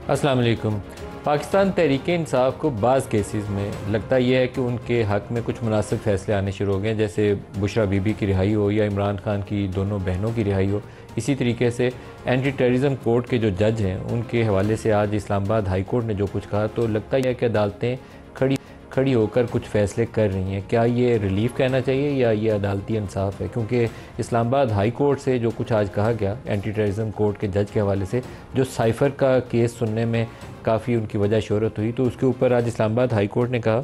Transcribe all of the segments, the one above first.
अस्सलाम वालेकुम। पाकिस्तान तहरीक-ए-इंसाफ को बाज़ केसेस में लगता यह है कि उनके हक़ में कुछ मुनासिब फ़ैसले आने शुरू हो गए हैं, जैसे बुशरा बीबी की रिहाई हो या इमरान खान की दोनों बहनों की रिहाई हो। इसी तरीके से एंटी टेररिज्म कोर्ट के जो जज हैं उनके हवाले से आज इस्लामाबाद हाई कोर्ट ने जो कुछ कहा, तो लगता यह है कि अदालतें खड़ी होकर कुछ फ़ैसले कर रही हैं। क्या ये रिलीफ कहना चाहिए या ये अदालती इंसाफ है? क्योंकि इस्लामाबाद हाई कोर्ट से जो कुछ आज कहा गया एंटी टेररिज्म कोर्ट के जज के हवाले से, जो साइफ़र का केस सुनने में काफ़ी उनकी वजह शोहरत हुई, तो उसके ऊपर आज इस्लामाबाद हाई कोर्ट ने कहा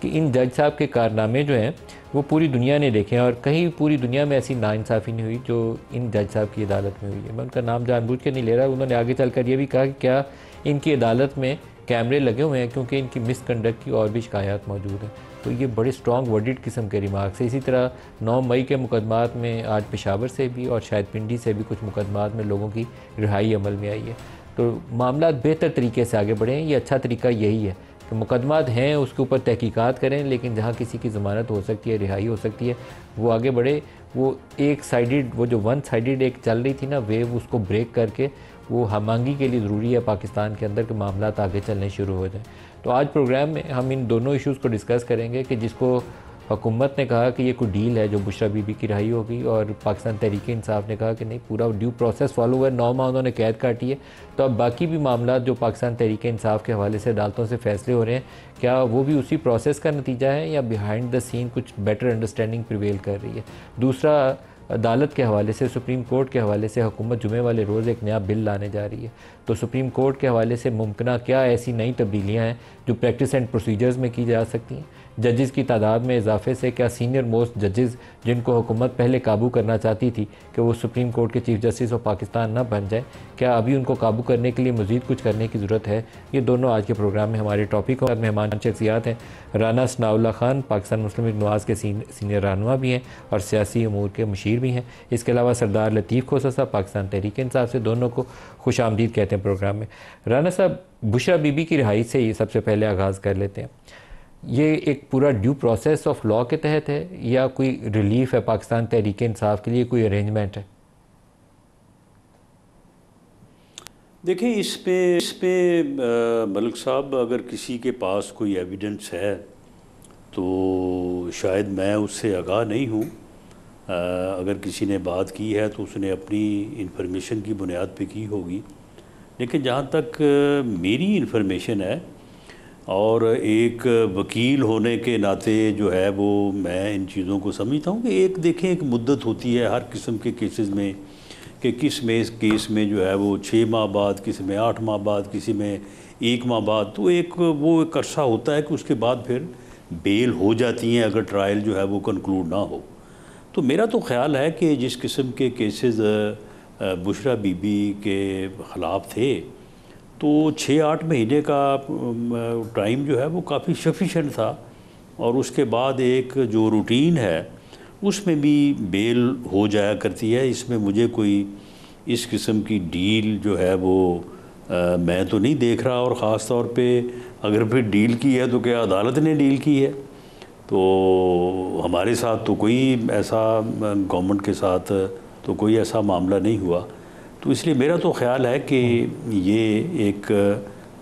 कि इन जज साहब के कारनामे जो हैं वो पूरी दुनिया ने देखे हैं और कहीं पूरी दुनिया में ऐसी नाइंसाफ़ी नहीं हुई जो इन जज साहब की अदालत में हुई है। मैं उनका नाम जानबूझ के नहीं ले रहा। उन्होंने आगे चलकर ये भी कहा कि क्या इनकी अदालत में कैमरे लगे हुए हैं क्योंकि इनकी मिसकंडक्ट की और भी शिकायत मौजूद हैं। तो ये बड़े स्ट्रॉन्ग वर्डिड किस्म के रिमार्क्स है। इसी तरह 9 मई के मुकदमात में आज पेशावर से भी और शायद पिंडी से भी कुछ मुकदमात में लोगों की रिहाई अमल में आई है। तो मामला बेहतर तरीके से आगे बढ़े हैं। ये अच्छा तरीका यही है कि मुकदमात हैं उसके ऊपर तहकीकात करें, लेकिन जहाँ किसी की ज़मानत हो सकती है, रिहाई हो सकती है, वो आगे बढ़े। वो एक साइडेड, वो जो वन साइडेड एक चल रही थी ना वेव, उसको ब्रेक करके वो हमांगी के लिए ज़रूरी है पाकिस्तान के अंदर के मामला आगे चलने शुरू हो जाएँ। तो आज प्रोग्राम में हम इन दोनों इश्यूज़ को डिस्कस करेंगे कि जिसको हुकूमत ने कहा कि ये कोई डील है जो बुशरा बीबी की रिहाई होगी, और पाकिस्तान तहरीक इंसाफ ने कहा कि नहीं, पूरा ड्यू प्रोसेस फॉलो हुआ है, 9 माह उन्होंने कैद काटी है। तो अब बाकी भी मामला जो पाकिस्तान तहरीक इंसाफ के हवाले से अदालतों से फ़ैसले हो रहे हैं, क्या वो भी उसी प्रोसेस का नतीजा है या बिहाइंड द सीन कुछ बेटर अंडरस्टैंडिंग प्रिवेल कर रही है? दूसरा, अदालत के हवाले से, सुप्रीम कोर्ट के हवाले से हुकूमत जुमे वाले रोज़ एक नया बिल लाने जा रही है। तो सुप्रीम कोर्ट के हवाले से मुमकिन क्या ऐसी नई तब्दीलियाँ हैं जो प्रैक्टिस एंड प्रोसीजर्स में की जा सकती हैं? जजेस की तादाद में इजाफे से क्या सीनियर मोस्ट जजेस जिनको हुकूमत पहले काबू करना चाहती थी कि वो सुप्रीम कोर्ट के चीफ जस्टिस ऑफ पाकिस्तान ना बन जाए, क्या अभी उनको काबू करने के लिए मज़ीद कुछ करने की ज़रूरत है? ये दोनों आज के प्रोग्राम में हमारे टॉपिक और मेहमान शख्सियात हैं। राना सनाउल्लाह खान पाकिस्तान मुस्लिम लीग नवाज़ के सीनियर रहनुमा भी हैं और सियासी अमूर के मुशीर भी हैं। इसके अलावा सरदार लतीफ़ खोसा साहब पाकिस्तान तहरीक इंसाफ से, दोनों को खुश आमदीद कहते हैं प्रोग्राम में। राना साहब, बुशरा बीबी की रिहाई से ही सबसे पहले आगाज़ कर लेते हैं। ये एक पूरा ड्यू प्रोसेस ऑफ लॉ के तहत है या कोई रिलीफ है पाकिस्तान तहरीक इंसाफ के लिए, कोई अरेंजमेंट है? देखिए, इस पे मलिक साहब, अगर किसी के पास कोई एविडेंस है तो शायद मैं उससे आगाह नहीं हूँ। अगर किसी ने बात की है तो उसने अपनी इंफॉर्मेशन की बुनियाद पे की होगी, लेकिन जहाँ तक मेरी इंफॉर्मेशन है और एक वकील होने के नाते जो है वो मैं इन चीज़ों को समझता हूँ कि देखें एक मुद्दत होती है हर किस्म के केसेस में, कि किस में इस केस में जो है वो 6 माह बाद, किसी में 8 माह बाद, किसी में 1 माह बाद, तो वो एक अरसा होता है कि उसके बाद फिर बेल हो जाती हैं अगर ट्रायल जो है वो कंक्लूड ना हो। तो मेरा तो ख्याल है कि जिस किस्म के केसेस बुशरा बीबी के ख़िलाफ़ थे, तो 6-8 महीने का टाइम जो है वो काफ़ी सफिशेंट था, और उसके बाद एक जो रूटीन है उसमें भी बेल हो जाया करती है। इसमें मुझे कोई इस किस्म की डील जो है वो मैं तो नहीं देख रहा, और ख़ास तौर पे अगर फिर डील की है तो क्या अदालत ने डील की है? तो हमारे साथ तो कोई ऐसा, गवर्नमेंट के साथ तो कोई ऐसा मामला नहीं हुआ। तो इसलिए मेरा तो ख्याल है कि ये एक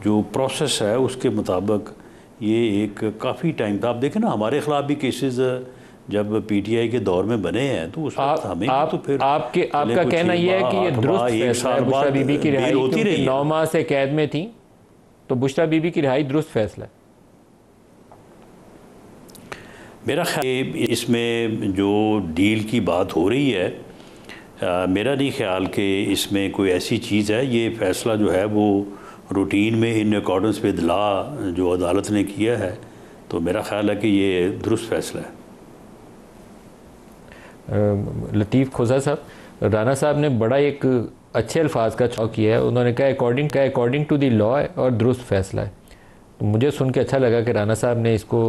जो प्रोसेस है उसके मुताबिक ये एक काफ़ी टाइम था। आप देखें ना, हमारे ख़िलाफ़ भी केसेस जब पीटीआई के दौर में बने हैं तो उस वक्त हमें तो फिर आपका कहना यह है कि ये दुरुस्त फैसला है बुशरा बीबी की रिहाई होती रही, 9 माह से कैद में थी, तो बुशरा बीबी की रिहाई दुरुस्त फैसला है? मेरा ख्याल इसमें जो डील की बात हो रही है, मेरा नहीं ख्याल कि इसमें कोई ऐसी चीज़ है। ये फ़ैसला जो है वो रूटीन में इन अकॉर्डेंस विद लॉ जो अदालत ने किया है, तो मेरा ख्याल है कि ये दुरुस्त फ़ैसला है। लतीफ़ खोसा साहब, राना साहब ने बड़ा एक अच्छे अल्फाज का चौक किया है। उन्होंने कहा अकॉर्डिंग टू दी लॉ है और दुरुस्त फ़ैसला है। तो मुझे सुन के अच्छा लगा कि राना साहब ने इसको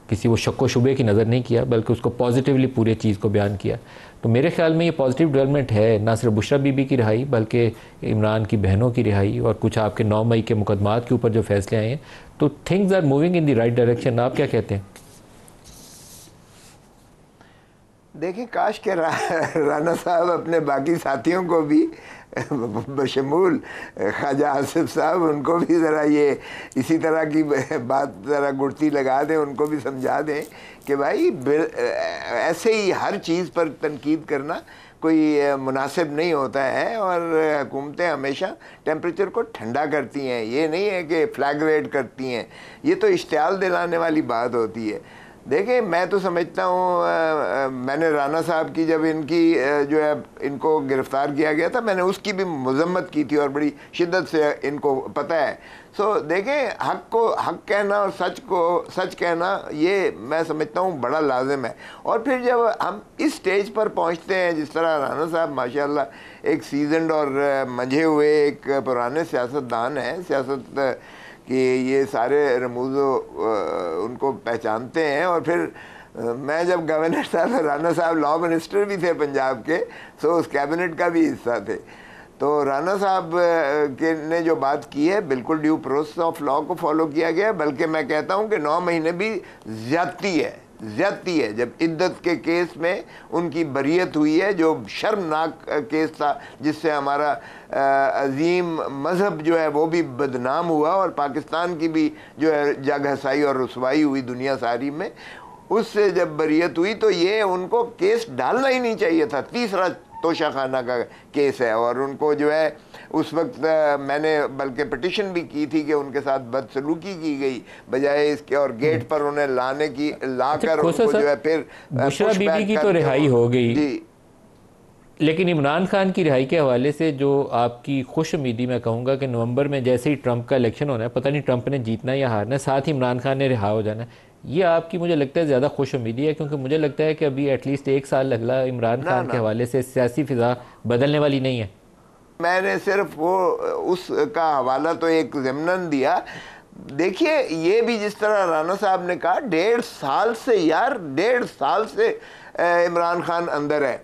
किसी वो शक व शुबे की नज़र नहीं किया, बल्कि उसको पॉजिटिवली पूरे चीज़ को बयान किया। तो मेरे ख्याल में ये पॉजिटिव डेवलपमेंट है, ना सिर्फ बुशरा बीबी की रिहाई बल्कि इमरान की बहनों की रिहाई और कुछ आपके 9 मई के मुकदमात के ऊपर जो फैसले आए हैं, तो things are moving in the right direction. आप क्या कहते हैं? देखें, काश के राना साहब अपने बाकी साथियों को भी बशमूल ख्वाजा आसिफ साहब, उनको भी ज़रा ये इसी तरह की बात ज़रा गुड़ती लगा दें, उनको भी समझा दें कि भाई ऐसे ही हर चीज़ पर तनकीद करना कोई मुनासिब नहीं होता है, और हुकूमतें हमेशा टेम्परेचर को ठंडा करती हैं, ये नहीं है कि फ्लैगरेट करती हैं। ये तो इश्तियाल दिलाने वाली बात होती है। देखिए, मैं तो समझता हूँ, मैंने राना साहब की जब इनकी जो है इनको गिरफ़्तार किया गया था, मैंने उसकी भी मज़म्मत की थी और बड़ी शिद्दत से, इनको पता है। सो देखें, हक़ को हक़ कहना और सच को सच कहना, ये मैं समझता हूँ बड़ा लाजिम है। और फिर जब हम इस स्टेज पर पहुँचते हैं, जिस तरह राना साहब माशाल्लाह एक सीजनड और मंझे हुए एक पुराने सियासतदान हैं, सियासत कि ये सारे रमूज़ो उनको पहचानते हैं। और फिर मैं जब गवर्नर था तो राना साहब लॉ मिनिस्टर भी थे पंजाब के, सो उस कैबिनेट का भी हिस्सा थे। तो राना साहब के ने जो बात की है, बिल्कुल ड्यू प्रोसेस ऑफ लॉ को फॉलो किया गया, बल्कि मैं कहता हूँ कि 9 महीने भी ज़्यादती है। जब इद्दत के केस में उनकी बरियत हुई है, जो शर्मनाक केस था, जिससे हमारा अजीम मज़हब जो है वो भी बदनाम हुआ और पाकिस्तान की भी जो है जग हसाई और रुसवाई हुई दुनिया सारी में, उससे जब बरियत हुई तो ये उनको केस डालना ही नहीं चाहिए था। तीसरा तोशाखाना का केस है, और उनको जो है उस वक्त मैंने बल्कि पिटिशन भी की थी कि उनके साथ बदसलूकी की गई बजाय इसके, और गेट पर उन्हें लाने की लाकर उनको जो है फिर बुशरा बीबी की तो रिहाई हो गई जी, लेकिन इमरान खान की रिहाई के हवाले से जो आपकी खुश उम्मीदी, मैं कहूँगा कि नवंबर में जैसे ही ट्रंप का इलेक्शन होना है, पता नहीं ट्रंप ने जीतना या हारना है, साथ ही इमरान खान ने रिहा हो जाना है, ये आपकी मुझे लगता है ज़्यादा खुश उम्मीदी है, क्योंकि मुझे लगता है कि अभी एटलीस्ट 1 साल लगला इमरान खान के हवाले से सियासी फिजा बदलने वाली नहीं है। मैंने सिर्फ वो उसका हवाला तो एक ज़िम्नन दिया। देखिए, ये भी जिस तरह राना साहब ने कहा, 1.5 साल से यार, 1.5 साल से इमरान खान अंदर है।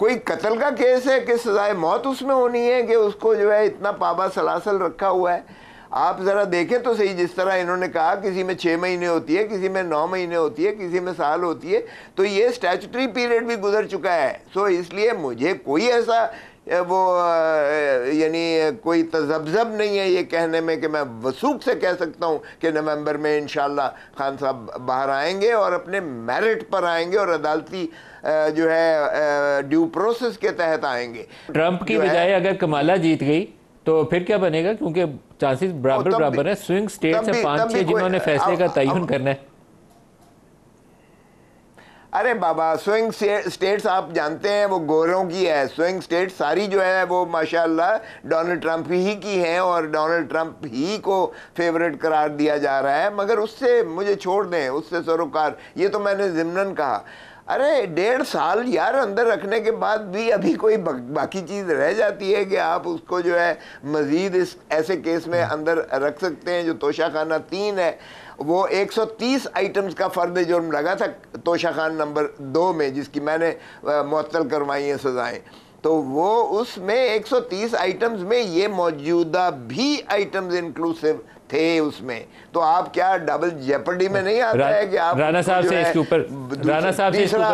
कोई कत्ल का केस है कि सजाए मौत उसमें होनी है कि उसको जो है इतना पाबा सलासल रखा हुआ है। आप ज़रा देखें तो सही, जिस तरह इन्होंने कहा किसी में 6 महीने होती है, किसी में 9 महीने होती है, किसी में साल होती है, तो ये स्टैट्यूटरी पीरियड भी गुजर चुका है। सो इसलिए मुझे कोई ऐसा वो यानी कोई तजब्जब नहीं है ये कहने में कि मैं वसूख से कह सकता हूँ कि नवंबर में इंशाल्लाह खान साहब बाहर आएंगे और अपने मेरिट पर आएंगे और अदालती जो है ड्यू प्रोसेस के तहत आएंगे। ट्रंप की बजाय अगर कमाला जीत गई तो फिर क्या बनेगा, क्योंकि चांसेस बराबर है। स्विंग स्टेट्स है 5-6 जिन्होंने फैसले का तयन करना है। अरे बाबा, स्विंग स्टेट्स आप जानते हैं वो गोरों की है। स्विंग स्टेट्स सारी जो है वो माशाल्लाह डोनाल्ड ट्रंप ही की हैं और डोनाल्ड ट्रंप ही को फेवरेट करार दिया जा रहा है। मगर उससे मुझे छोड़ दें, उससे सरोकार, ये तो मैंने ज़िम्नन कहा। अरे 1.5 साल यार अंदर रखने के बाद भी अभी कोई बाकी चीज़ रह जाती है कि आप उसको जो है मज़ीद इस ऐसे केस में अंदर रख सकते हैं। जो तोशाखाना 3 है वो 130 आइटम्स का फ़र्द जुर्म लगा था तोशाखान नंबर 2 में, जिसकी मैंने मुअत्तल करवाई हैं सज़ाएँ। तो वो उसमें 130 आइटम्स में ये मौजूदा भी आइटम्स इंक्लूसिव थे उसमें। तो आप क्या डबल जेपर्डी में नहीं आता है कि आप राना साहब से इसके ऊपर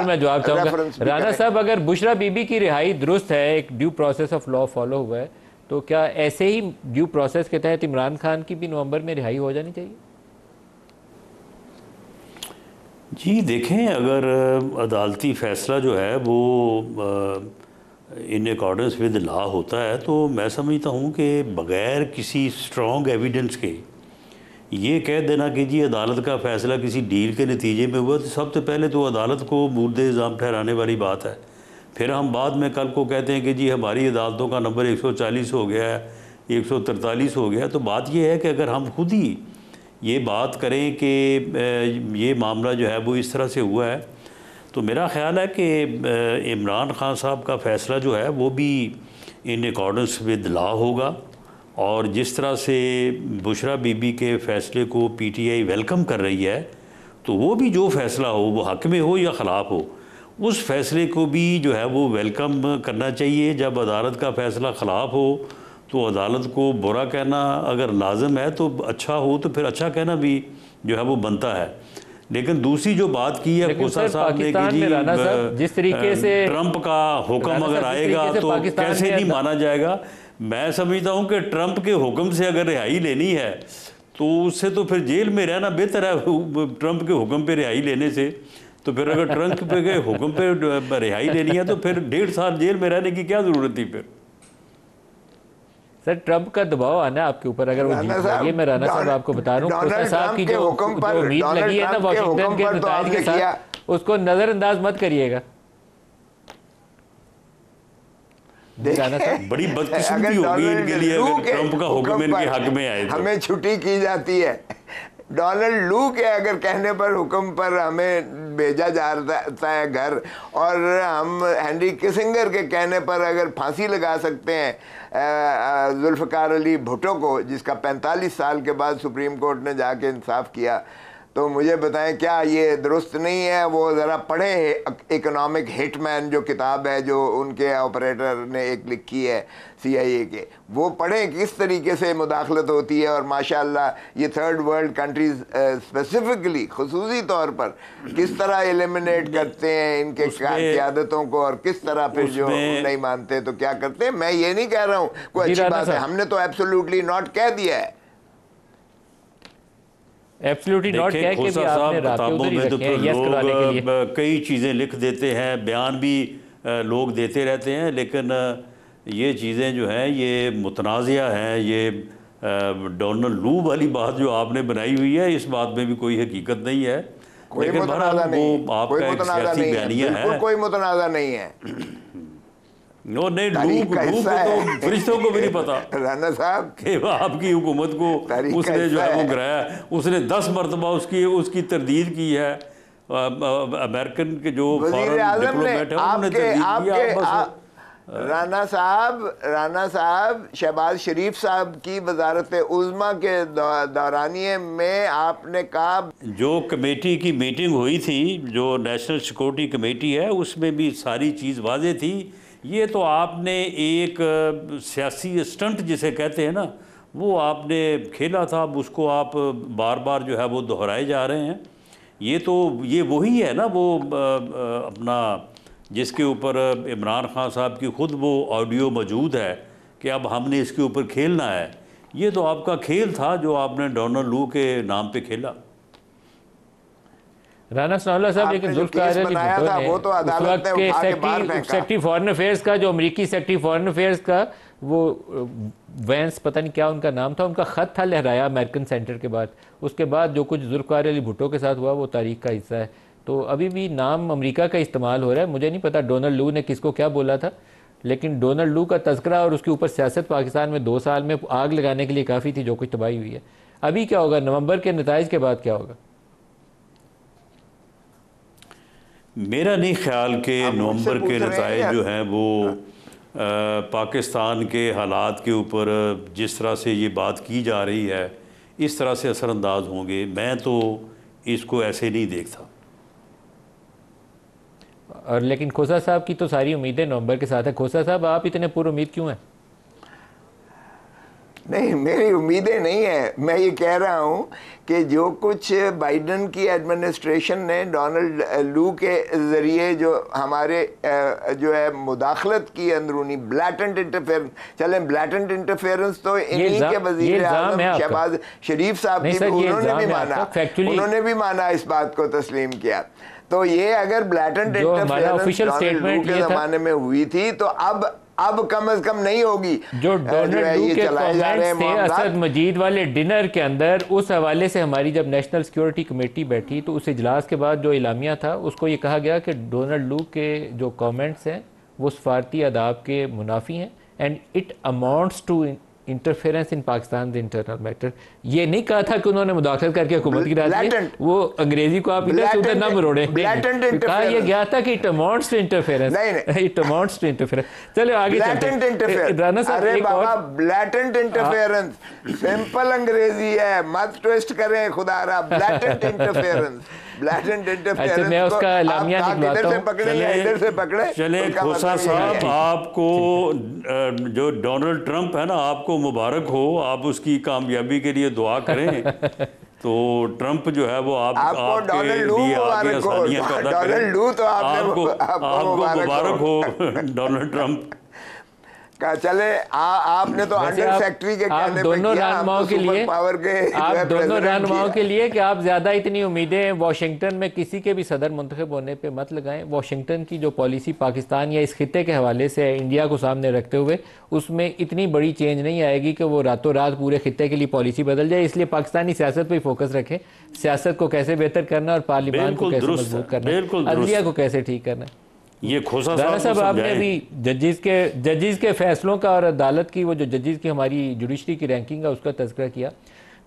मैं जवाब चाहूँगा। राना साहब, अगर बुशरा बीबी की रिहाई दुरुस्त है, एक due process of law follow हुआ है, तो क्या ऐसे ही ड्यू प्रोसेस के तहत इमरान खान की भी नवंबर में रिहाई हो जानी चाहिए? जी देखें, अगर अदालती फ़ैसला जो है वो इन अकॉर्डेंस विद लॉ होता है तो मैं समझता हूँ कि बग़ैर किसी स्ट्रॉन्ग एविडेंस के ये कह देना कि जी अदालत का फ़ैसला किसी डील के नतीजे में हुआ, तो सबसे पहले तो अदालत को मुर्दे इल्ज़ाम ठहराने वाली बात है। फिर हम बाद में कल को कहते हैं कि जी हमारी अदालतों का नंबर 140 हो गया है, 143 हो गया। तो बात ये है कि अगर हम खुद ही ये बात करें कि ये मामला जो है वो इस तरह से हुआ है, तो मेरा ख़्याल है कि इमरान खान साहब का फ़ैसला जो है वो भी इन अकॉर्डेंस विद लॉ होगा। और जिस तरह से बुशरा बीबी के फ़ैसले को पीटीआई वेलकम कर रही है, तो वो भी जो फ़ैसला हो, वो हक़ में हो या ख़िलाफ़ हो, उस फ़ैसले को भी जो है वो वेलकम करना चाहिए। जब अदालत का फ़ैसला ख़िलाफ़ हो तो अदालत को बुरा कहना अगर लाजम है तो अच्छा हो तो फिर अच्छा कहना भी जो है वो बनता है। लेकिन दूसरी जो बात की है खोसा साहब ने कि जी जिस तरीके से ट्रंप का हुक्म अगर आएगा तो कैसे नहीं माना जाएगा। मैं समझता हूँ कि ट्रंप के हुक्म से अगर रिहाई लेनी है तो उससे तो फिर जेल में रहना बेहतर है ट्रंप के हुक्म पे रिहाई लेने से। तो फिर अगर ट्रंप के हुक्म पे रिहाई लेनी है तो फिर 1.5 साल जेल में रहने की क्या ज़रूरत थी फिर। सर ट्रंप का दबाव आना आपके ऊपर अगर वो जीत जाएंगे। मैं राना साहब आपको बता रहा हूँ खोसा साहब की जो उम्मीद लगी है ना वाशिंगटन के नताइज के साथ, उसको नजरअंदाज मत करिएगा। बड़ी बदकिस्मती होगी इनके लिए अगर ट्रंप का हुक्म इनके हक में आए तो। हमें छुट्टी की जाती है, डोनाल्ड लू के अगर कहने पर हुक्म पर हमें भेजा जाता है घर, और हम हेनरी किसिंगर के कहने पर अगर फांसी लगा सकते हैं जुल्फ़िकार अली भुट्टो को, जिसका 45 साल के बाद सुप्रीम कोर्ट ने जाके इंसाफ किया, तो मुझे बताएं क्या ये दुरुस्त नहीं है। वो ज़रा पढ़े इकोनॉमिक हिटमैन जो किताब है जो उनके ऑपरेटर ने एक लिखी है CIA के, वो पढ़ें किस तरीके से मुदाखलत होती है। और माशाअल्लाह ये थर्ड वर्ल्ड कंट्रीज स्पेसिफिकली खुसूसी तौर पर किस तरह एलिमिनेट करते हैं इनके क़यादतों को, और किस तरह फिर जो नहीं मानते तो क्या करते हैं। मैं ये नहीं कह रहा हूँ कोई अच्छी बात है, हमने तो एब्सोल्युटली नॉट कह दिया है, एब्सोल्युटली नॉट कह के भी आपने किताबों में तो फिर लोग कई चीज़ें लिख देते हैं, बयान भी लोग देते रहते हैं, लेकिन ये चीज़ें जो हैं ये मुतनाज़िया हैं। ये डोनाल्ड लू वाली बात जो आपने बनाई हुई है इस बात में भी कोई हकीकत नहीं है। लेकिन बहरहाल वो आपका एक सियासी बयानिया है, कोई मुतनाज़ा नहीं है। नो नहीं, लू तो फरिश्तों को भी नहीं पता राना साहब कि आपकी हुकूमत को उसने जो है वो गिराया, उसने 10 मरतबा उसकी तरदीद की है। अमेरिकन के जो फॉरेन डिप्लोमेट है उन्होंने तरदीद किया। राना साहब शहबाज शरीफ साहब की वजारत उज़्मा के दौरानिए में आपने कहा, जो कमेटी की मीटिंग हुई थी जो नेशनल सिक्योरिटी कमेटी है उसमें भी सारी चीज़ वाज़े थी। ये तो आपने एक सियासी स्टंट जिसे कहते हैं ना वो आपने खेला था, अब उसको आप बार बार जो है वो दोहराए जा रहे हैं। ये वही है ना वो अपना जिसके ऊपर इमरान खान साहब की ख़ुद वो ऑडियो मौजूद है कि अब हमने इसके ऊपर खेलना है। ये तो आपका खेल था जो आपने डोनाल्ड लू के नाम पे खेला। राना सनाउल्लाह साहब, लेकिन जुल्फ़िकार अली भुट्टो ने उस वक्त के सेक्रेटरी फॉरेन अफेयर्स का, जो अमेरिकी सेक्रेटरी फॉरेन अफेयर्स का, वो वैंस पता नहीं क्या उनका नाम था, उनका ख़त था लहराया अमेरिकन सेंटर के बाद। उसके बाद जो कुछ जुल्फ़िकार अली भुट्टो के साथ हुआ वो तारीख का हिस्सा है। तो अभी भी नाम अमेरिका का इस्तेमाल हो रहा है। मुझे नहीं पता डोनाल्ड लू ने किसको क्या बोला था, लेकिन डोनाल्ड लू का तस्करा और उसके ऊपर सियासत पाकिस्तान में 2 साल में आग लगाने के लिए काफ़ी थी, जो कुछ तबाही हुई है। अभी क्या होगा, नवंबर के नताइज के बाद क्या होगा? मेरा नहीं ख्याल कि नवंबर के नताइज जो हैं वो पाकिस्तान के हालात के ऊपर जिस तरह से ये बात की जा रही है इस तरह से असरअंदाज होंगे। मैं तो इसको ऐसे नहीं देखता। और लेकिन खोसा साहब की तो सारी उम्मीदें नवंबर के साथ है। खोसा साहब, आप इतने पुरुम्मीद क्यों हैं? नहीं, मेरी उम्मीदें नहीं है। मैं ये कह रहा हूँ कि जो कुछ बाइडन की एडमिनिस्ट्रेशन ने डोनाल्ड लू के ज़रिए जो हमारे जो है मुदाखलत की अंदरूनी ब्लैटेंट इंटरफेरेंस, चलें ब्लैटेंट इंटरफेरेंस तो इन्हीं के वज़ीर आज़म शहबाज शरीफ साहब की उन्होंने भी माना इस बात को तस्लीम किया। तो ये अगर ब्लैटेंट इंटरफेरेंस डोनाल्ड लू के ज़माने में हुई थी तो अब कम से कम नहीं होगी। जो डोनाल्ड लू के कमेंट्स थे असद मजीद वाले डिनर के अंदर, उस हवाले से हमारी जब नेशनल सिक्योरिटी कमेटी बैठी तो उस इजलास के बाद जो इलामिया था उसको ये कहा गया कि डोनाल्ड लू के जो कमेंट्स हैं वो सफारती आदाब के मुनाफी हैं and it amounts to interference in Pakistan internal matter. ये नहीं कहा था कि उन्होंने मुदाखलत करके हुकूमत गिरा दी, वो अंग्रेजी को आप इधर से उधर ना मरोड़े। कहा यह गया था कि it amounts to interference, it amounts to interference. चलो आगे चलते। राना साहब, अरे बाबा, ब्लैटेंट इंटरफेरेंस सिंपल अंग्रेजी है, मत ट्विस्ट करें खुदारा। Blatant interference, blatant interference. अच्छा, मैं उसका लामिया निकलवाता हूं। इधर से पकड़े। चले खोसा साहब, आपको जो डोनाल्ड ट्रंप है ना, आपको मुबारक हो, आप उसकी कामयाबी के लिए दुआ करें। तो ट्रंप जो है वो आपको डोनाल्ड मुबारक हो, डोनाल्ड तो आपको मुबारक हो डोनाल्ड ट्रंप का। चले आपने तो अंडर सेक्रेटरी के कहने पे दोनों किया, रहनुमाओं के लिए पावर के आप दोनों रहनुमाओं के लिए कि आप ज्यादा इतनी उम्मीदें वाशिंगटन में किसी के भी सदर मुंतखब होने पे मत लगाएं। वाशिंगटन की जो पॉलिसी पाकिस्तान या इस खित्ते के हवाले से है, इंडिया को सामने रखते हुए, उसमें इतनी बड़ी चेंज नहीं आएगी कि वो रातों रात पूरे खित्ते के लिए पॉलिसी बदल जाए। इसलिए पाकिस्तानी सियासत पर फोकस रखें, सियासत को कैसे बेहतर करना और पार्लियामेंट को कैसे मजबूत करना, अदलिया को कैसे ठीक करना। ये खोसा साहब आपने भी जजेस के फैसलों का और अदालत की, वो जो जजेस की हमारी जुडिशरी की रैंकिंग है उसका तज़किरा किया।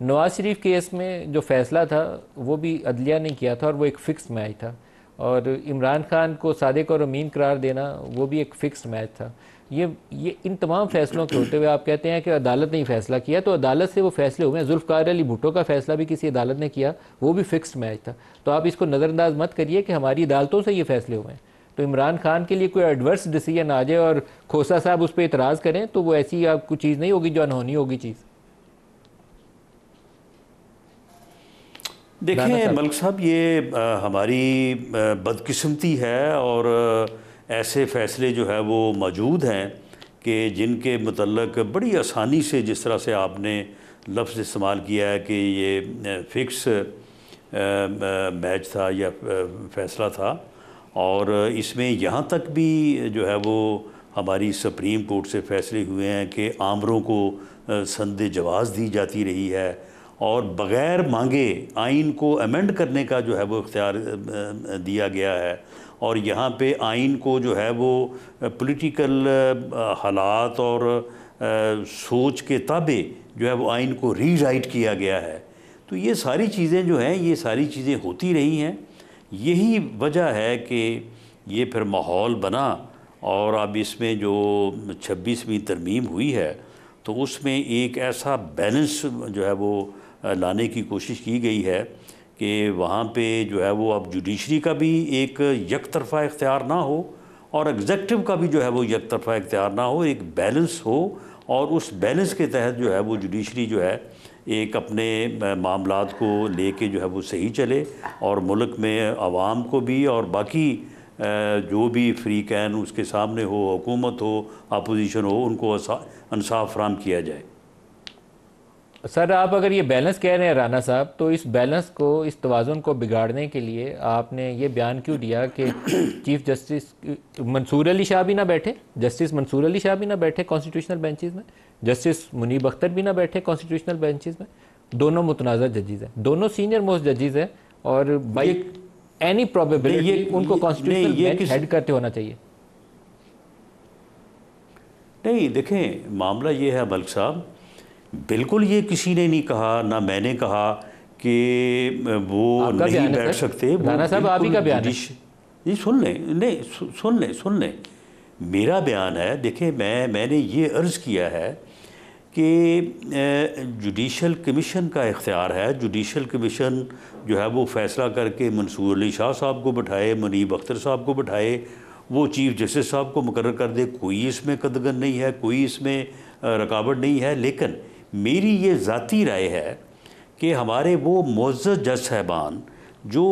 नवाज शरीफ केस में जो फैसला था वो भी अदलिया ने किया था और वो एक फ़िक्स मैच था, और इमरान खान को सादिक और अमीन करार देना वो भी एक फ़िक्स मैच था। ये इन तमाम फैसलों के होते हुए आप कहते हैं कि अदालत ने ही फैसला किया, तो अदालत से वो फैसले हुए हैं। जुल्फ़िकार अली भुट्टो का फैसला भी किसी अदालत ने किया, वो भी फ़िक्स मैच था। तो आप इसको नज़रअंदाज मत करिए कि हमारी अदालतों से ये फैसले हुए हैं। तो इमरान खान के लिए कोई एडवर्स डिसीजन आ जाए और खोसा साहब उस पर इतराज़ करें तो वो ऐसी आपको चीज़ नहीं होगी जो अनहोनी होगी चीज़। देखिए मलिक साहब, ये हमारी बदकिस्मती है और ऐसे फ़ैसले जो है वो मौजूद हैं कि जिनके मतलब बड़ी आसानी से, जिस तरह से आपने लफ्ज़ इस्तेमाल किया है कि ये फ़िक्स मैच था या फ़ैसला था, और इसमें यहाँ तक भी जो है वो हमारी सुप्रीम कोर्ट से फ़ैसले हुए हैं कि आमरों को संद जवाज़ दी जाती रही है और बग़ैर मांगे आइन को अमेंड करने का जो है वो इख्तियार दिया गया है। और यहाँ पे आइन को जो है वो पॉलिटिकल हालात और सोच के ताबे जो है वो आइन को रीराइट किया गया है। तो ये सारी चीज़ें जो हैं, ये सारी चीज़ें होती रही हैं। यही वजह है कि ये फिर माहौल बना, और अब इसमें जो 26वीं तरमीम हुई है तो उसमें एक ऐसा बैलेंस जो है वो लाने की कोशिश की गई है कि वहाँ पे जो है वो अब जुडिशरी का भी एक एक तरफ़ा इख्तियार ना हो और एग्जेक्टिव का भी जो है वो एक तरफ़ा इख्तियार ना हो, एक बैलेंस हो, और उस बैलेंस के तहत जो है वो जुडिशरी जो है एक अपने मामलात को लेके जो है वो सही चले, और मुल्क में आवाम को भी और बाकी जो भी फ्रीकैन उसके सामने हो, हुकूमत हो, अपोजिशन हो, उनको इंसाफ फराहम किया जाए। सर आप अगर ये बैलेंस कह रहे हैं राना साहब, तो इस बैलेंस को, इस तवाज़ुन को बिगाड़ने के लिए आपने ये बयान क्यों दिया कि चीफ जस्टिस मंसूर अली शाह भी ना बैठे, जस्टिस मंसूर अली शाह भी ना बैठे कॉन्स्टिट्यूशनल बेंचेस में, जस्टिस मुनीब अख्तर भी ना बैठे कॉन्स्टिट्यूशनल बेंचेस में? दोनों मुतनाज़ा जजेस हैं, दोनों सीनियर मोस्ट जजेस हैं, और बाई एनी प्रोबेबिलिटी उनको कॉन्स्टिट्यूशनल बेंच हेड करते होना चाहिए। नहीं, देखें मामला ये है मलिक साहब, बिल्कुल ये किसी ने नहीं कहा, ना मैंने कहा कि वो नहीं बैठ सकते। राना साहब आप ही का बयान है। ये सुन लें, नहीं सुन लें, मेरा बयान है। देखें मैंने ये अर्ज़ किया है कि जुडिशल कमीशन का इख्तियार है। जुडिशल कमीशन जो है वो फ़ैसला करके मंसूर अली शाह साहब को बिठाए, मुनीब अख्तर साहब को बिठाए, वो चीफ़ जस्टिस साहब को मुकर्रर कर दे। कोई इसमें कदगन नहीं है, कोई इसमें रुकावट नहीं है। लेकिन मेरी ये ज़ाती राय है कि हमारे वो मुअज़्ज़ज़ जज साहबान जो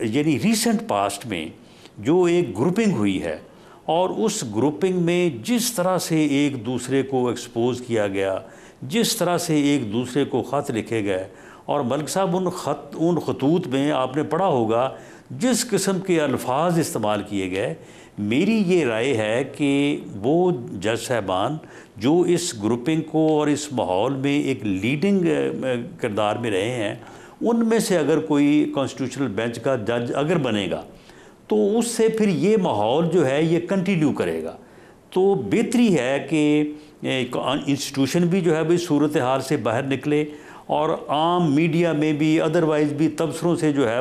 यानी रीसेंट पास्ट में जो एक ग्रुपिंग हुई है, और उस ग्रुपिंग में जिस तरह से एक दूसरे को एक्सपोज़ किया गया, जिस तरह से एक दूसरे को ख़त लिखे गए, और मलिक साहब उन खतूत में आपने पढ़ा होगा जिस किस्म के अल्फाज इस्तेमाल किए गए। मेरी ये राय है कि वो जज साहबान जो इस ग्रुपिंग को और इस माहौल में एक लीडिंग किरदार में रहे हैं, उनमें से अगर कोई कॉन्स्टिट्यूशनल बेंच का जज अगर बनेगा तो उससे फिर ये माहौल जो है ये कंटिन्यू करेगा। तो बेहतरी है कि इंस्टीट्यूशन भी जो है भाई सूरत हाल से बाहर निकले, और आम मीडिया में भी अदरवाइज़ भी तबसरों से जो है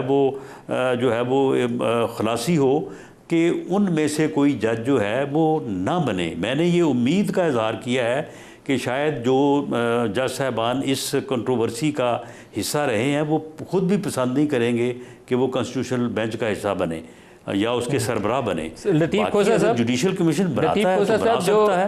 वो खलासी हो कि उनमें से कोई जज जो है वो ना बने। मैंने ये उम्मीद का इज़हार किया है कि शायद जो जज साहबान इस कंट्रोवर्सी का हिस्सा रहे हैं वो ख़ुद भी पसंद नहीं करेंगे कि वो कॉन्स्टिट्यूशनल बेंच का हिस्सा बने या उसके सरबराह बने। लतीफ़ खोसा साहब जुडिशल कमीशन बनाता है तो बना सकता है,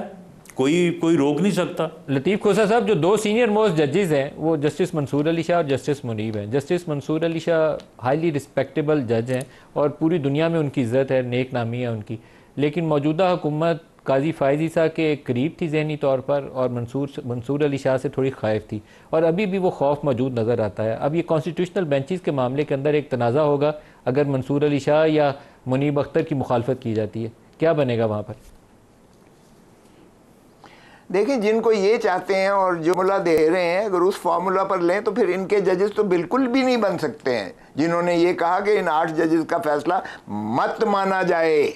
कोई रोक नहीं सकता। लतीफ़ खोसा साहब, जो दो सीनियर मोस्ट जजेस हैं वो जस्टिस मंसूर अली शाह और जस्टिस मुनीब हैं। Justice Mansoor Ali Shah highly respectable जज हैं और पूरी दुनिया में उनकी इज़्ज़त है, नेक नामी है उनकी, लेकिन मौजूदा हुकूमत काजी फ़ायज़ ईसा के करीब थी ज़हनी तौर पर और मंसूर अली शाह से थोड़ी ख़ाइफ थी और अभी भी वो खौफ मौजूद नज़र आता है। अब ये कॉन्स्टिट्यूशनल बेंचेस के मामले के अंदर एक तनाज़ा होगा अगर मंसूर अली शाह या मुनीब अख्तर की मुखालफत की जाती है, क्या बनेगा वहाँ पर? देखिए, जिनको ये चाहते हैं और जो मुला दे रहे हैं, अगर उस फार्मूला पर लें तो फिर इनके जजेस तो बिल्कुल भी नहीं बन सकते हैं। जिन्होंने ये कहा कि इन 8 जजेस का फैसला मत माना जाए,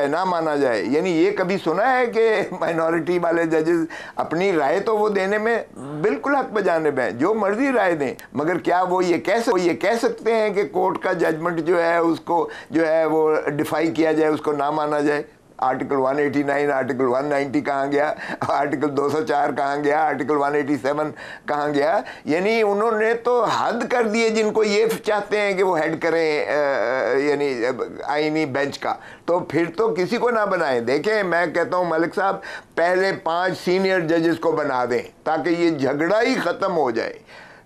ना माना जाए, यानी ये कभी सुना है कि माइनॉरिटी वाले जजेस अपनी राय तो वो देने में बिल्कुल हक बजानिब हैं, जो मर्जी राय दें, मगर क्या वो ये कह सकते हैं कि कोर्ट का जजमेंट जो है उसको जो है वो डिफाई किया जाए, उसको ना माना जाए? आर्टिकल 189, आर्टिकल 190 कहाँ गया, आर्टिकल 204 कहाँ गया, आर्टिकल 187 कहाँ गया? यानी उन्होंने तो हद कर दिए जिनको ये चाहते हैं कि वो हेड करें यानी आईनी बेंच का, तो फिर तो किसी को ना बनाएं। देखें, मैं कहता हूँ मलिक साहब, पहले 5 सीनियर जजेस को बना दें ताकि ये झगड़ा ही ख़त्म हो जाए,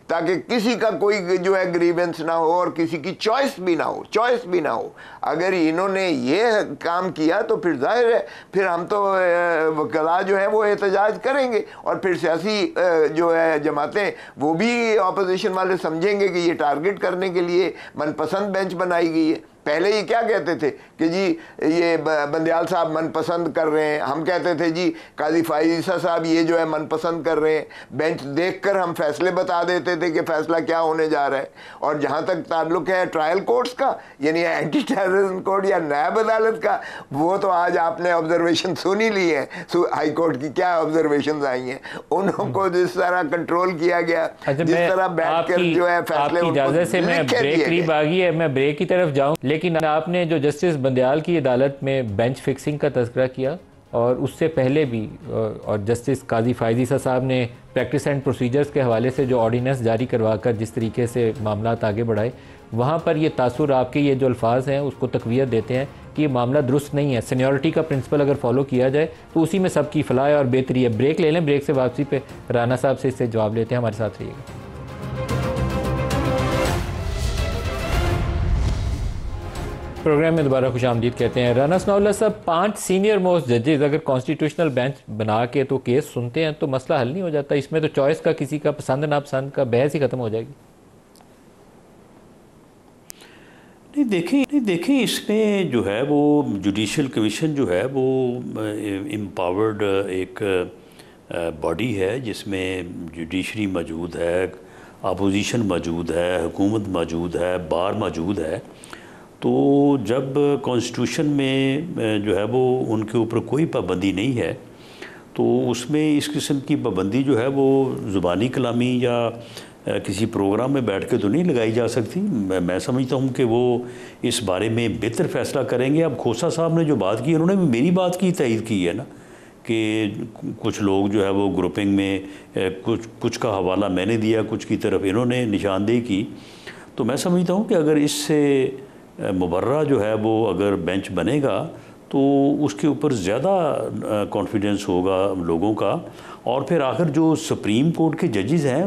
ताकि किसी का कोई जो है ग्रीवेंस ना हो और किसी की चॉइस भी ना हो। अगर इन्होंने ये काम किया तो फिर जाहिर है फिर हम तो वकला जो है वो एहतजाज करेंगे और फिर सियासी जो है जमातें वो भी ऑपोजिशन वाले समझेंगे कि ये टारगेट करने के लिए मनपसंद बेंच बनाई गई है। पहले ये क्या कहते थे कि जी ये बंदयाल साहब मनपसंद कर रहे हैं, हम कहते थे जी काजी फ़ायज़ ईसा साहब ये जो है मनपसंद कर रहे हैं। बेंच देखकर हम फैसले बता देते थे कि फ़ैसला क्या होने जा रहा है। और जहाँ तक ताल्लुक़ है ट्रायल कोर्ट्स का, यानी एंटी टेररिज्म कोर्ट या नायब अदालत का, वो तो आज आपने ऑब्जर्वेशन सुन ही ली है, हाई कोर्ट की क्या ऑब्जर्वेशन आई हैं, उनको जिस तरह कंट्रोल किया गया, जिस तरह बैठ कर जो है फैसले, इजाज़त से मैं ब्रेक करीब आ गई है, मैं ब्रेक की तरफ जाऊँ, लेकिन आपने जो जस्टिस बंदयाल की अदालत में बेंच फिक्सिंग का तज़किरा किया और उससे पहले भी और जस्टिस काजी फ़ायज़ ईसा साहब ने प्रैक्टिस एंड प्रोसीजर्स के हवाले से जो ऑर्डिनेंस जारी करवाकर जिस तरीके से मामला आगे बढ़ाए, वहाँ पर ये तासुर आपके ये जो अल्फाज हैं उसको तक़वियत देते हैं कि ये मामला दुरुस्त नहीं है। सीनियरिटी का प्रिंसिपल अगर फॉलो किया जाए तो उसी में सबकी फलाह और बेहतरी है। ब्रेक ले लें, ब्रेक से वापसी पे राना साहब से इससे जवाब लेते हैं। हमारे साथ रहिएगा। प्रोग्राम में दोबारा खुशामदीद कहते हैं। राना सनाउल्लाह साहब, 5 सीनियर मोस्ट जजेस अगर कॉन्स्टिट्यूशनल बेंच बना के तो केस सुनते हैं तो मसला हल नहीं हो जाता? इसमें तो चॉइस का, किसी का पसंद नापसंद का बहस ही ख़त्म हो जाएगी। नहीं देखें इसमें जो है वो जुडिशल कमीशन जो है वो एम्पावर्ड एक बॉडी है जिसमें जुडिशरी मौजूद है, अपोजिशन मौजूद है, हुकूमत मौजूद है, बार मौजूद है। तो जब कॉन्स्टिट्यूशन में जो है वो उनके ऊपर कोई पाबंदी नहीं है तो उसमें इस किस्म की पाबंदी जो है वो ज़ुबानी कलामी या किसी प्रोग्राम में बैठ के तो नहीं लगाई जा सकती। मैं समझता हूँ कि वो इस बारे में बेहतर फ़ैसला करेंगे। अब खोसा साहब ने जो बात की, उन्होंने मेरी बात की तईद की है ना कि कुछ लोग जो है वो ग्रुपिंग में कुछ का हवाला मैंने दिया, कुछ की तरफ इन्होंने निशानदेही की। तो मैं समझता हूँ कि अगर इससे मुबर्रा जो है वो अगर बेंच बनेगा तो उसके ऊपर ज़्यादा कॉन्फिडेंस होगा लोगों का। और फिर आखिर जो सुप्रीम कोर्ट के जजेस हैं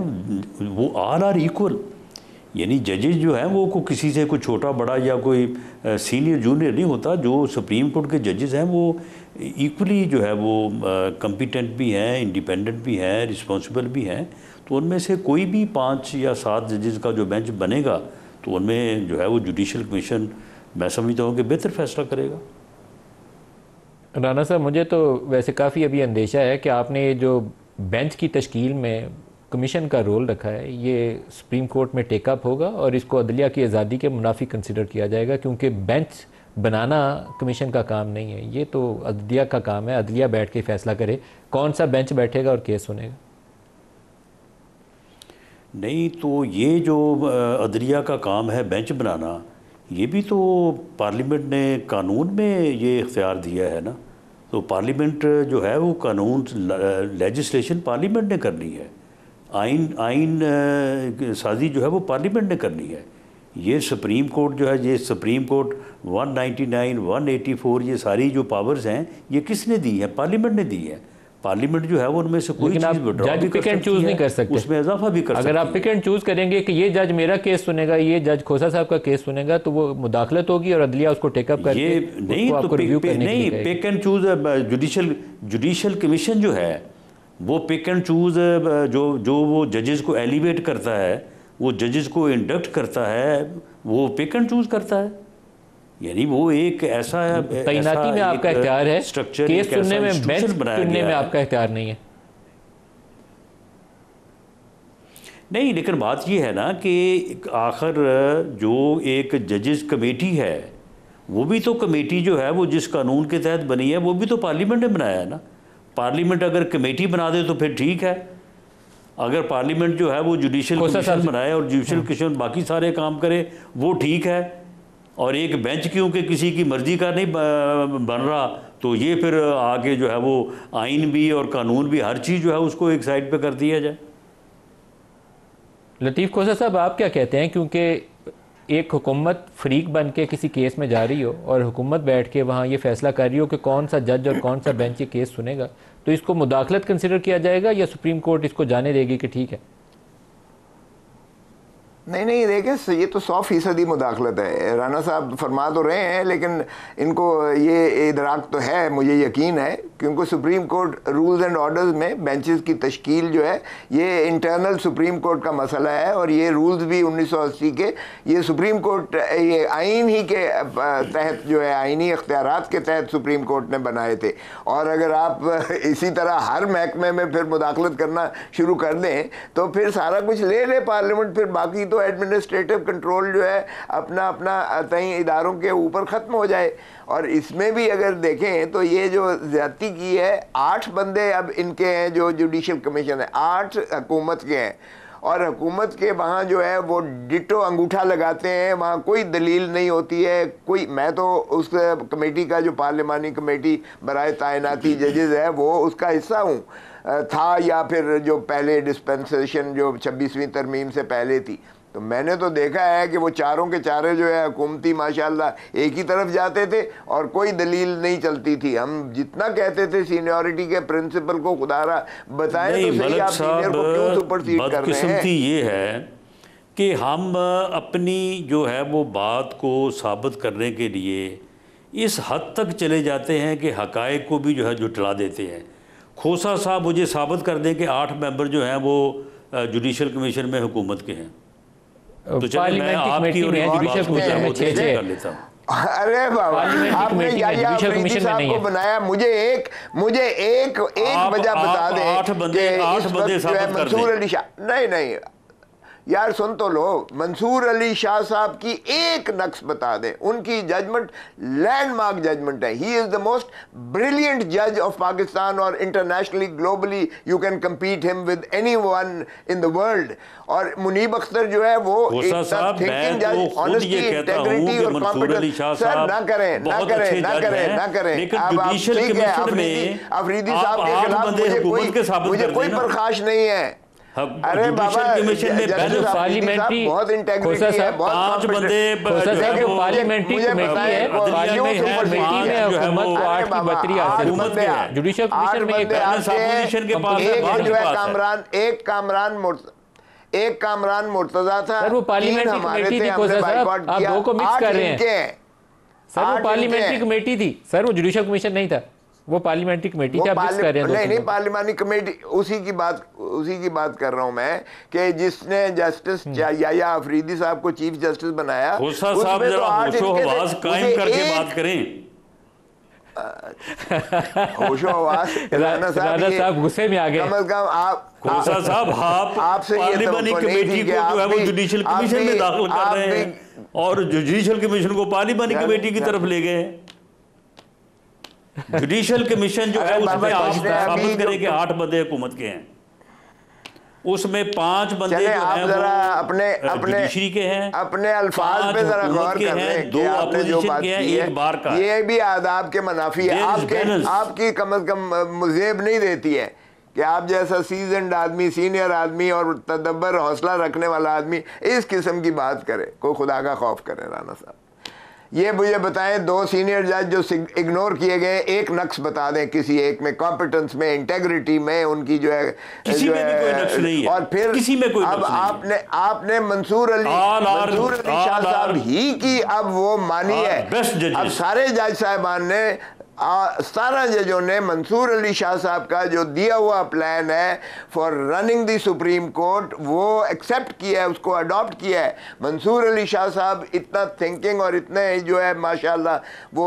वो आर इक्वल, यानी जजेस जो हैं वो को किसी से कोई छोटा बड़ा या कोई सीनियर जूनियर नहीं होता। जो सुप्रीम कोर्ट के जजेस हैं वो इक्वली जो है वो कम्पिटेंट भी हैं, इंडिपेंडेंट भी हैं, रिस्पॉन्सिबल भी हैं। तो उनमें से कोई भी 5 या 7 जजेस का जो बेंच बनेगा तो उनमें जो है वो जुडिशल कमीशन मैं समझता हूँ कि बेहतर फैसला करेगा। राना साहब, मुझे तो वैसे काफ़ी अभी अंदेशा है कि आपने जो बेंच की तश्कील में कमीशन का रोल रखा है ये सुप्रीम कोर्ट में टेकअप होगा और इसको अदलिया की आज़ादी के मुनाफी कंसिडर किया जाएगा, क्योंकि बेंच बनाना कमीशन का काम नहीं है, ये तो अदलिया का काम है। अदलिया बैठ के फैसला करे कौन सा बेंच बैठेगा और केस सुनेगा। नहीं तो ये जो अदलिया का काम है बेंच बनाना, ये भी तो पार्लियामेंट ने कानून में ये इख्तियार दिया है ना। तो पार्लियामेंट जो है वो कानून लेजिस्लेशन पार्लियामेंट ने करनी है, आइन साजी जो है वो पार्लियामेंट ने करनी है। ये सुप्रीम कोर्ट जो है, ये सुप्रीम कोर्ट 199, 184, ये सारी जो पावर्स हैं ये किसने दी है? पार्लियामेंट ने दी है। पार्लियामेंट जो है वो उनमें से कोई चीज़ विड्रॉ भी पिक एंड चूज नहीं कर सकते, उसमें इजाफा भी कर सकते। अगर आप पिक एंड चूज करेंगे कि ये जज मेरा केस सुनेगा, ये जज खोसा साहब का केस सुनेगा, तो वो मुदाखलत होगी और अदलिया उसको टेकअप करके ये नहीं तो नहीं pick and choose judicial commission जो है वो पिक एंड चूज जो वो जजेस को एलिवेट करता है, वो जजेस को इंडक्ट करता है, वो पिक एंड चूज करता है। यानी वो एक ऐसा तैनाती में आपका इख्तियार है, स्ट्रक्चर केस सुनने में, बेंच चुनने में आपका इख्तियार नहीं है। नहीं, लेकिन बात ये है ना कि आखिर जो एक जजेस कमेटी है वो भी तो कमेटी जो है वो जिस कानून के तहत बनी है वो भी तो पार्लियामेंट ने बनाया है ना। पार्लियामेंट अगर कमेटी बना दे तो फिर ठीक है, अगर पार्लियामेंट जो है वो जुडिशल कमीशन बनाए और जुडिशल कमीशन बाकी सारे काम करे वो ठीक है, और एक बेंच क्योंकि किसी की मर्जी का नहीं बन रहा तो ये फिर आगे जो है वो आइन भी और कानून भी हर चीज़ जो है उसको एक साइड पे कर दिया जाए। लतीफ़ खोसा साहब, आप क्या कहते हैं? क्योंकि एक हुकूमत फ्रीक बन के किसी केस में जा रही हो और हुकूमत बैठ के वहाँ ये फैसला कर रही हो कि कौन सा जज और कौन सा बेंच ये केस सुनेगा, तो इसको मुदाखलत कंसिडर किया जाएगा या सुप्रीम कोर्ट इसको जाने देगी कि ठीक है? नहीं देखिए, ये तो 100% मुदाखलत है। राना साहब फरमा तो रहे हैं लेकिन इनको ये इदराक तो है, मुझे यकीन है, क्योंकि supreme court rules and orders में बेंचेस की तश्कील जो है ये इंटरनल सुप्रीम कोर्ट का मसला है, और ये रूल्स भी 1980 के ये सुप्रीम कोर्ट ये आइन ही के तहत जो है आइनी इख्तियारात के तहत सुप्रीम कोर्ट ने बनाए थे। और अगर आप इसी तरह हर महकमे में फिर मुदाखलत करना शुरू कर दें तो फिर सारा कुछ ले पार्लियामेंट, फिर बाकी तो एडमिनिस्ट्रेटिव कंट्रोल जो है अपना अपना तय इदारों के ऊपर ख़त्म हो जाए। और इसमें भी अगर देखें तो ये जो ज़्यादती की है, 8 बंदे अब इनके हैं जो जुडिशल कमीशन है, 8 हुकूमत के हैं, और हुकूमत के वहाँ जो है वो डिटो अंगूठा लगाते हैं, वहाँ कोई दलील नहीं होती है कोई। मैं तो उस कमेटी का जो पार्लिमानी कमेटी बराए तैनाती जजेस है वो उसका हिस्सा हूँ, था, या फिर जो पहले डिस्पेंसेशन जो 26वीं तरमीम से पहले थी, तो मैंने तो देखा है कि वो चारों के चारे जो है हुकूमती माशाल्लाह एक ही तरफ जाते थे और कोई दलील नहीं चलती थी। हम जितना कहते थे सीनियरिटी के प्रिंसिपल को खुदारा बताएं तो सही, आप सीनियर को क्यों सुपरसीड कर रहे हैं? ये है कि हम अपनी जो है वो बात को साबित करने के लिए इस हद तक चले जाते हैं कि हकायक को भी जो है जुटला देते हैं। खोसा साहब मुझे साबित कर दें कि 8 मेंबर जो हैं वो जुडिशल कमीशन में हुकूमत के हैं, तो चलिए मैं आपकी और जुडिशल कमीशन में 6 कर लेता हूँ। अरे बाबा, आपने याया अफरीदी साहब को बनाया, मुझे एक वजह बता दें। 8 बंदे साबित कर दें। मंसूर अली शाह, नहीं यार सुन तो लो, मंसूर अली शाह साहब की एक नक्स बता दें, उनकी जजमेंट लैंडमार्क जजमेंट है। He is the most brilliant जज ऑफ पाकिस्तान, और internationally globally you can compete him with anyone in the world. और मुनीब अख्तर जो है वो एक थिंकिंग जज, ऑनेस्टी, इंटेग्रिटी और कॉम्पिटेंस। सर ना करें। अब आप ठीक है, अफरीदी साहब के खिलाफ मुझे कोई प्रकाश नहीं है। अरे बाबा, पार्लियामेंट्री बहुत इंटेग्रिटी है, बहुत पार्लियामेंट्री कमेटी है, पार्लियामेंट्री में हुकूमत को 8 की बर्तरी हासिल है। जुडिशल कमीशन में एक कामरान मुर्तजा था, सर वो पार्लियामेंट्री कमेटी थी। खोसा साहब, आप 2 को मिक्स कर रहे हैं। सर वो पार्लियामेंट्री कमेटी थी, सर वो जुडिशल कमीशन नहीं था, वो पार्लियामेंट्री कमेटी क्या मिक्स कर रहे हैं? नहीं पार्लियामानी कमेटी, उसी की बात कर रहा हूं मैं कि जिसने जस्टिस याया अफरीदी साहब को चीफ जस्टिस बनाया, उसमें तो 8 कायम करके बात करें। राना साहब गुस्से में आ गए। कम से कम खोसा साहब, आपसे पार्लियामानी कमेटी को जो है वो जुडिशल कमीशन में दाखिल कर रहे हैं और जुडिशल कमीशन को पार्लियामानी कमेटी की तरफ ले गए। जुडिशल कमीशन जो है उसमें आप साबित करें कि 8 बंदे हुकूमत के हैं, उसमें 5 बंदे जो हैं वो जुडिशरी के हैं, अपने अल्फाज पे जरा गौर कर लें, 2 अपोजिशन के हैं, 1 बार का। ये भी आदाब के मुनाफी है, आपकी कम से कम मुज़ेब नहीं देती है कि आप जैसा सीजनड आदमी, सीनियर आदमी और तदब्बर हौसला रखने वाला आदमी इस किस्म की बात करे, कोई खुदा का खौफ करे। राना साहब ये मुझे बताएं, 2 सीनियर जज जो इग्नोर किए गए, एक नक्स बता दें किसी एक में, कॉम्पिटेंस में, इंटेग्रिटी में, उनकी जो है किसी में भी कोई नक्स नहीं है। और फिर किसी में कोई अब आपने मंसूर अली शाह साहब ही की अब वो मानी है। अब सारे जज साहबान ने 17 जजों ने मंसूर अली शाह साहब का जो दिया हुआ प्लान है for running the supreme court वो एक्सेप्ट किया है, उसको अडॉप्ट किया है। मंसूर अली शाह साहब इतना थिंकिंग और इतने जो है माशाल्लाह वो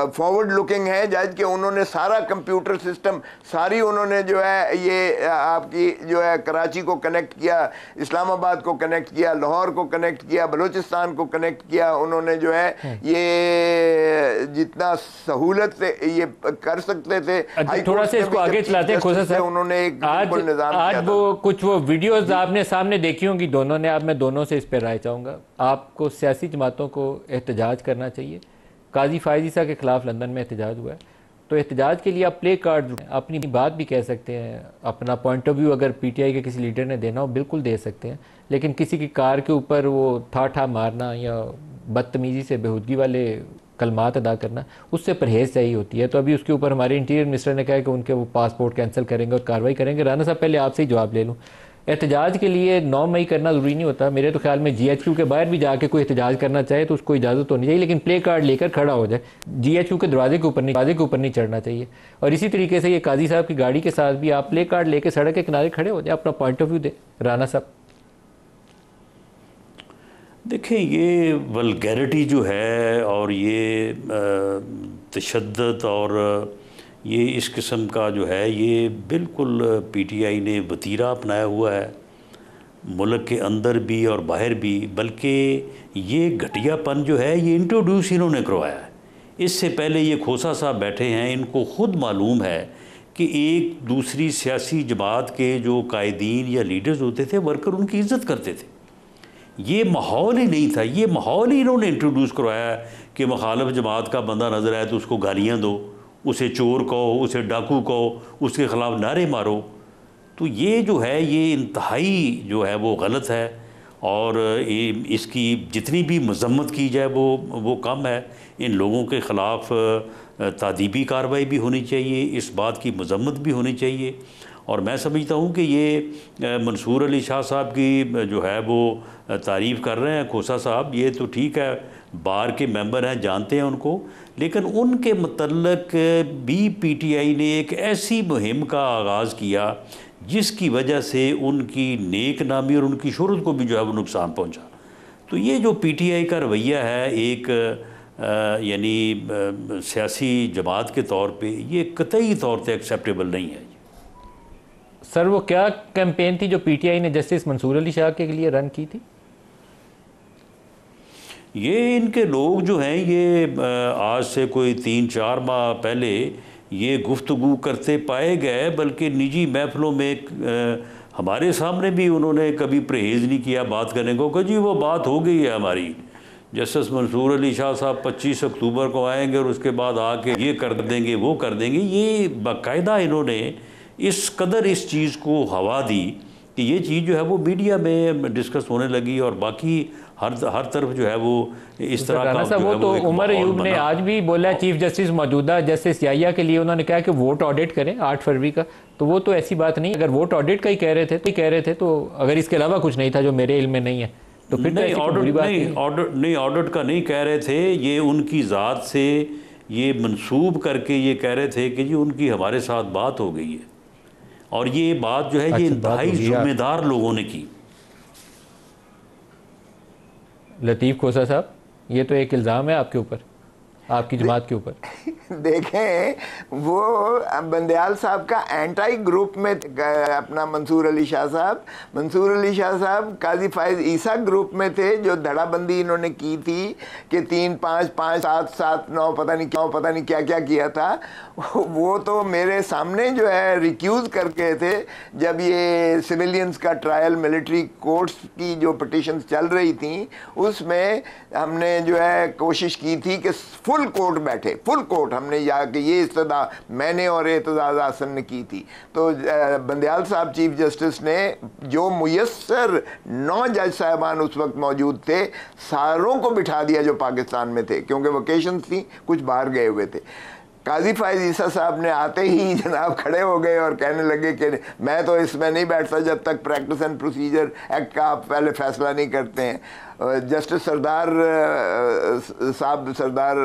फॉरवर्ड लुकिंग है जज के, उन्होंने सारा कंप्यूटर सिस्टम सारी उन्होंने जो है ये आपकी जो है कराची को कनेक्ट किया, इस्लामाबाद को कनेक्ट किया, लाहौर को कनेक्ट किया, बलूचिस्तान को कनेक्ट किया। उन्होंने जो है ये जितना सहूलत से ये कर सकते थे। थोड़ा सा इसको आगे चलाते हैं खोसा साहब, उन्होंने एक आज वो कुछ वो वीडियोस आपने सामने देखी होंगी दोनों ने, आप मैं दोनों से इस पर राय चाहूँगा। आपको सियासी जमातों को एहतजाज करना चाहिए। काजी फायज ईसा के खिलाफ लंदन में एहतजाज हुआ है, तो एहतजाज के लिए आप प्ले कार्ड अपनी बात भी कह सकते हैं, अपना पॉइंट ऑफ व्यू अगर पीटीआई के किसी लीडर ने देना हो बिल्कुल दे सकते हैं, लेकिन किसी की कार के ऊपर वो ठा मारना या बदतमीज़ी से बेहूदगी वाले कलमात अदा करना, उससे परहेज़ चाहिए होती है। तो अभी उसके ऊपर हमारे इंटीरियर मिनिस्टर ने कहा कि उनके वो पासपोर्ट कैंसिल करेंगे और कार्रवाई करेंगे। राना साहब पहले आपसे ही जवाब ले लूँ, एहतजाज के लिए 9 मई करना ज़रूरी नहीं होता। मेरे तो ख्याल में GHQ के बाहर भी जाके कोई एहतजाज करना चाहे तो उसको इजाज़त होनी चाहिए, लेकिन प्ले कार्ड लेकर खड़ा हो जाए। GHQ के दरवाजे के ऊपर नहीं चढ़ना चाहिए। और इसी तरीके से ये काजी साहब की गाड़ी के साथ भी आप प्ले कार्ड लेकर सड़क के किनारे खड़े हो जाए, अपना पॉइंट ऑफ व्यू दे। राना साहब देखें, ये वल्गैरिटी जो है और ये तशद्दुद और ये इस किस्म का जो है ये बिल्कुल पीटीआई ने वतीरा अपनाया हुआ है, मुल्क के अंदर भी और बाहर भी। बल्कि ये घटियापन जो है ये इंट्रोड्यूस इन्होंने करवाया है। इससे पहले ये खोसा साहब बैठे हैं, इनको ख़ुद मालूम है कि एक दूसरी सियासी जमात के जो कायदीन या लीडर्स होते थे, वर्कर उनकी इज़्ज़त करते थे। ये माहौल ही नहीं था, ये माहौल ही इन्होंने इंट्रोड्यूस करवाया कि मुखालिफ जमात का बंदा नज़र आए तो उसको गालियाँ दो, उसे चोर कहो, उसे डाकू कहो, उसके ख़िलाफ़ नारे मारो। तो ये जो है ये इंतहाई जो है वो गलत है और इसकी जितनी भी मजम्मत की जाए वो कम है। इन लोगों के ख़िलाफ़ तादीबी कार्रवाई भी होनी चाहिए, इस बात की मजम्मत भी होनी चाहिए। और मैं समझता हूँ कि ये मंसूर अली शाह साहब की जो है वो तारीफ़ कर रहे हैं खोसा साहब, ये तो ठीक है, बार के मेंबर हैं, जानते हैं उनको, लेकिन उनके मतलब भी पीटीआई ने एक ऐसी मुहिम का आगाज़ किया जिसकी वजह से उनकी नेक नामी और उनकी शोहरत को भी जो है वो नुकसान पहुँचा। तो ये जो पीटीआई का रवैया है एक यानी सियासी जमात के तौर पे, ये कतई तौर पे एक्सेप्टेबल नहीं है। सर वो क्या कैंपेन थी जो पीटीआई ने जस्टिस मंसूर अली शाह के लिए रन की थी? ये इनके लोग जो हैं ये आज से कोई 3-4 माह पहले ये गुफ्तगू करते पाए गए, बल्कि निजी महफिलों में हमारे सामने भी उन्होंने कभी परहेज़ नहीं किया बात करने को कि जी वो बात हो गई है हमारी, जस्टिस मंसूर अली शाह साहब 25 अक्टूबर को आएंगे और उसके बाद आके ये कर देंगे वो कर देंगे। ये बाकायदा इन्होंने इस कदर इस चीज़ को हवा दी कि ये चीज़ जो है वो मीडिया में डिस्कस होने लगी और बाकी हर तरफ जो है वो इस तरह का वो तो उमर अयूब ने आज भी बोला, चीफ जस्टिस मौजूदा जस्टिस याहिया के लिए उन्होंने कहा कि वोट ऑडिट करें 8 फरवरी का। तो वो तो ऐसी बात नहीं, अगर वोट ऑडिट का ही कह रहे थे तो अगर इसके अलावा कुछ नहीं था जो मेरे इल्म में नहीं है तो फिर नहीं, ऑडिट का नहीं कह रहे थे, ये उनकी ज़ात से ये मंसूब करके ये कह रहे थे कि जी उनकी हमारे साथ बात हो गई है और ये बात जो है ये इंतहाई जिम्मेदार लोगों ने की। लतीफ़ खोसा साहब, ये तो एक इल्ज़ाम है आपके ऊपर, आपकी जमात के ऊपर। देखें वो बंदयाल साहब का एंटाई ग्रुप में अपना मंसूर अली शाह साहब काजी फायज ईसा ग्रुप में थे, जो धड़ाबंदी इन्होंने की थी कि 3, 5, 5, 7, 7, 9 पता नहीं क्या क्या किया था। वो तो मेरे सामने जो है रिक्यूज़ करके थे जब ये सिविलियंस का ट्रायल मिलिट्री कोर्ट्स की जो पिटिशंस चल रही थी, उसमें हमने जो है कोशिश की थी कि फुल फुल कोर्ट बैठे, फुल कोर्ट, हमने जाके ये इस्तदा मैंने और एतजाज़ आसन ने की थी। तो बंदयाल साहब चीफ जस्टिस ने जो मुयस्सर 9 जज साहबान उस वक्त मौजूद थे, सारों को बिठा दिया जो पाकिस्तान में थे, क्योंकि वेकेशन थी, कुछ बाहर गए हुए थे। काजी फायज ईसा साहब ने आते ही जनाब खड़े हो गए और कहने लगे कि मैं तो इसमें नहीं बैठता जब तक प्रैक्टिस एंड प्रोसीजर एक्ट का आप पहले फैसला नहीं करते हैं। जस्टिस सरदार साहब, सरदार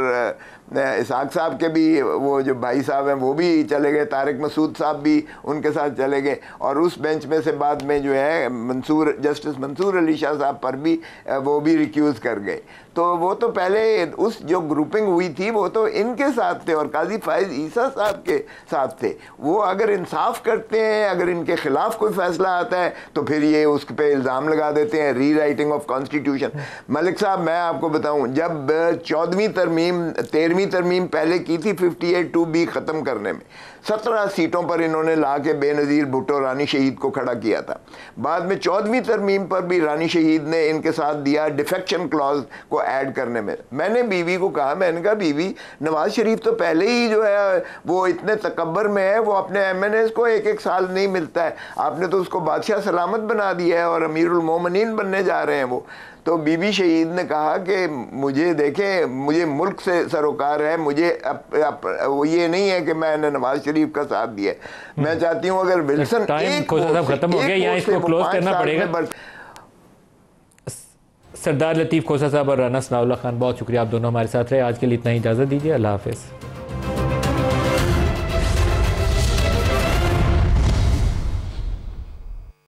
इसाक साहब के भी वो जो भाई साहब हैं वो भी चले गए, तारिक मसूद साहब भी उनके साथ चले गए, और उस बेंच में से बाद में जो है जस्टिस मंसूर अली शाह साहब पर भी वो भी रिक्यूज़ कर गए। तो वो तो पहले उस जो ग्रुपिंग हुई थी वो तो इनके साथ थे और काजी फायज ईसा साहब के साथ थे। वो अगर इंसाफ करते हैं, अगर इनके खिलाफ कोई फैसला आता है तो फिर ये उस पर इल्ज़ाम लगा देते हैं री राइटिंग ऑफ कॉन्स्टिट्यूशन। मलिक साहब, मैं आपको बताऊं, जब 14वीं तरमीम 13वीं तरमीम पहले की थी 58(2)B ख़त्म करने में, 17 सीटों पर इन्होंने ला के बेनज़ीर भुट्टो रानी शहीद को खड़ा किया था। बाद में 14वीं तरमीम पर भी रानी शहीद ने इनके साथ दिया डिफेक्शन क्लॉज को ऐड करने में। मैंने बीवी को कहा, मैंने कहा बीवी, नवाज शरीफ तो पहले ही जो है वो इतने तकब्बर में है, वो अपने MNAs को 1-1 साल नहीं मिलता है, आपने तो उसको बादशाह सलामत बना दिया है और अमीरुल मोमिनीन बनने जा रहे हैं वो। तो बीबी शहीद ने कहा कि मुझे देखें, मुझे मुल्क से सरोकार है, मुझे वो ये नहीं है कि मैंने नवाज शरीफ का साथ दिया। मैं चाहती हूँ अगर विल्सन खत्म हो गया या इसको क्लोज करना पड़ेगा। सरदार लतीफ़ खोसा साहब और राना सनाउल्लाह खान, बहुत शुक्रिया, आप दोनों हमारे साथ रहे। आज के लिए इतना ही, इजाज़त दीजिए, अल्लाह हाफ़िज़।